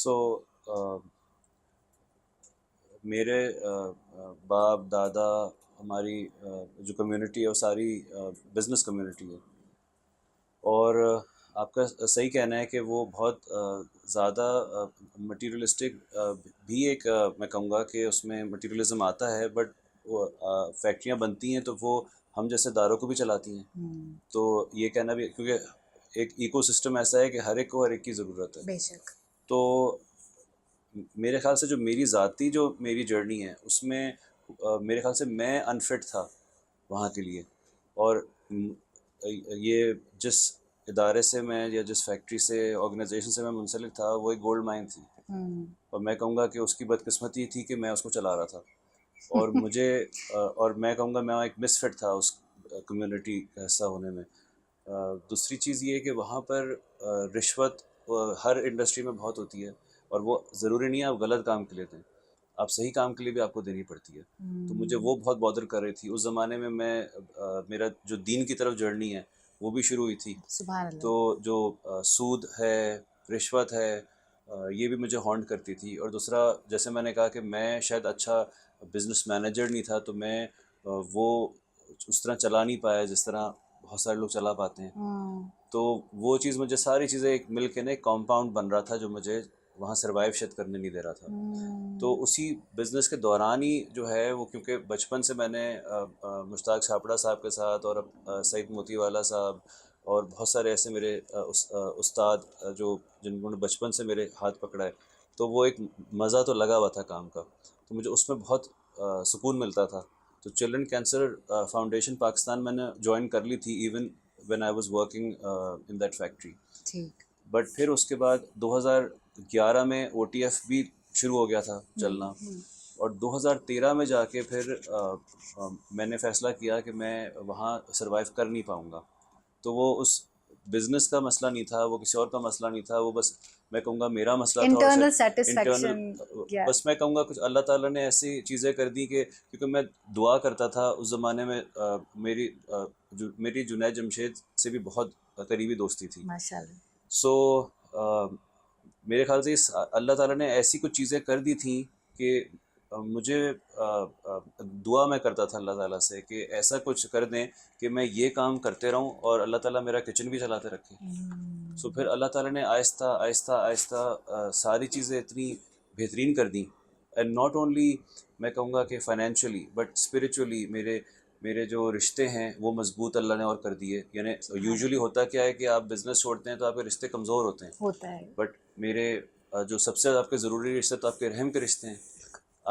سو میرے باپ دادا ہماری جو کمیونٹی ہے وہ ساری بزنس کمیونٹی ہے، اور آپ کا صحیح کہنا ہے کہ وہ بہت زیادہ مٹیریلسٹک بھی ایک میں کہوں گا کہ اس میں مٹیریلزم آتا ہے، بٹ وہ فیکٹریاں بنتی ہیں تو وہ ہم جیسے داروں کو بھی چلاتی ہیں. تو یہ کہنا بھی، کیونکہ ایک ایکو سسٹم ایسا ہے کہ ہر ایک کو ہر ایک کی ضرورت ہے. بے شک. تو میرے خیال سے جو میری ذاتی جو میری جرنی ہے اس میں میرے خیال سے میں انفٹ تھا وہاں کے لیے. اور یہ جس ادارے سے میں یا جس فیکٹری سے آرگنائزیشن سے میں منسلک تھا وہ ایک گولڈ مائن تھی، اور میں کہوں گا کہ اس کی بدقسمتی تھی کہ میں اس کو چلا رہا تھا. اور مجھے اور میں کہوں گا میں ایک مس فٹ تھا اس کمیونٹی کا حصہ ہونے میں. دوسری چیز یہ ہے کہ وہاں پر رشوت ہر انڈسٹری میں بہت ہوتی ہے، اور وہ ضروری نہیں ہے آپ غلط کام کے لیے دیں، آپ صحیح کام کے لیے بھی آپ کو دینی پڑتی ہے. تو مجھے وہ بہت بادر کر رہی تھی اس زمانے میں. میرا جو دین کی طرف جرنی ہے وہ بھی شروع ہوئی تھی. سبحان اللہ. تو جو سود ہے، رشوت ہے، یہ بھی مجھے ہانٹ کرتی تھی. اور دوسرا، جیسے میں نے کہا کہ میں شاید اچھا بزنس مینیجر نہیں تھا، تو میں وہ اس طرح چلا نہیں پایا جس طرح بہت سارے لوگ چلا پاتے ہیں. تو وہ چیز مجھے ساری چیزیں ایک مل کے نا ایک کمپاؤنڈ بن رہا تھا جو مجھے وہاں سروائیو شاید کرنے نہیں دے رہا تھا. تو اسی بزنس کے دوران ہی جو ہے وہ، کیونکہ بچپن سے میں نے مشتاق چھاپڑا صاحب کے ساتھ اور سعید موتی والا صاحب اور بہت سارے ایسے میرے استاد جو جنہوں نے بچپن سے میرے ہاتھ پکڑا ہے، تو وہ ایک مزہ تو لگا ہوا تھا کام کا، تو مجھے اس میں بہت سکون ملتا تھا. تو چلڈرن کینسر فاؤنڈیشن پاکستان میں نے جوائن کر لی تھی even when I was working in that factory. ٹھیک. بٹ پھر اس کے بعد 2011 میں او ٹی ایف بھی شروع ہو گیا تھا چلنا، اور 2013 میں جا کے پھر میں نے فیصلہ کیا کہ میں وہاں سروائیو کر نہیں پاؤں گا. تو وہ اس بزنس کا مسئلہ نہیں تھا، وہ کسی اور کا مسئلہ نہیں تھا، وہ بس میں کہوں گا میرا مسئلہ تھا. اور انٹرنل شاید انٹرنل، سیٹسفیکشن. بس میں کہوں گا کچھ اللہ تعالیٰ نے ایسی چیزیں کر دی کہ کیونکہ میں دعا کرتا تھا اس زمانے میں. میری جنید جمشید سے بھی بہت قریبی دوستی تھی. ماشاء اللہ. سو میرے خیال سے اللہ تعالیٰ نے ایسی کچھ چیزیں کر دی تھیں کہ مجھے دعا میں کرتا تھا اللہ تعالیٰ سے کہ ایسا کچھ کر دیں کہ میں یہ کام کرتے رہوں اور اللہ تعالیٰ میرا کچن بھی چلاتے رکھے. سو پھر اللہ تعالیٰ نے آہستہ آہستہ آہستہ ساری چیزیں اتنی بہترین کر دیں. اینڈ ناٹ اونلی میں کہوں گا کہ فائنینشلی بٹ اسپریچولی میرے جو رشتے ہیں وہ مضبوط اللہ نے اور کر دیے. یعنی یوزولی ہوتا کیا ہے کہ آپ بزنس چھوڑتے ہیں تو آپ کے رشتے کمزور ہوتے ہیں، ہوتا ہے. بٹ میرے جو سب سے آپ کے ضروری رشتے تو آپ کے رحم کے رشتے ہیں،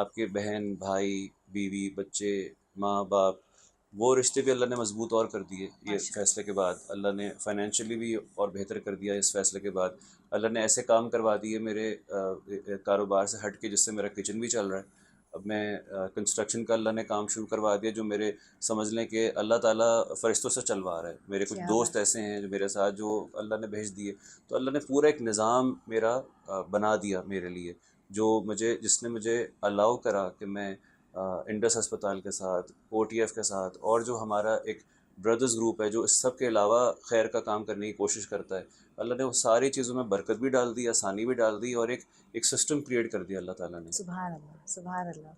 آپ کے بہن بھائی بیوی بچے ماں باپ، وہ رشتے بھی اللہ نے مضبوط اور کر دیے یہ فیصلے کے بعد. اللہ نے فائنینشلی بھی اور بہتر کر دیا اس فیصلے کے بعد. اللہ نے ایسے کام کروا دیے میرے کاروبار سے ہٹ کے جس سے میرا کچن بھی چل رہا ہے. اب میں کنسٹرکشن کا اللہ نے کام شروع کروا دیا جو میرے سمجھ لیں کہ اللہ تعالیٰ فرشتوں سے چلوا رہا ہے. میرے کچھ دوست ایسے ہیں جو میرے ساتھ جو اللہ نے بھیج دیے. تو اللہ نے پورا ایک نظام میرا بنا دیا میرے لیے، جس نے مجھے الاؤ کرا کہ میں انڈس ہسپتال کے ساتھ، او ٹی ایف کے ساتھ، اور جو ہمارا ایک بردرز گروپ ہے جو اس سب کے علاوہ خیر کا کام کرنے کی کوشش کرتا ہے، اللہ نے وہ ساری چیزوں میں برکت بھی ڈال دی، آسانی بھی ڈال دی، اور ایک سسٹم کریٹ کر دیا اللہ تعالیٰ نے. سبحان اللہ. سبحان اللہ.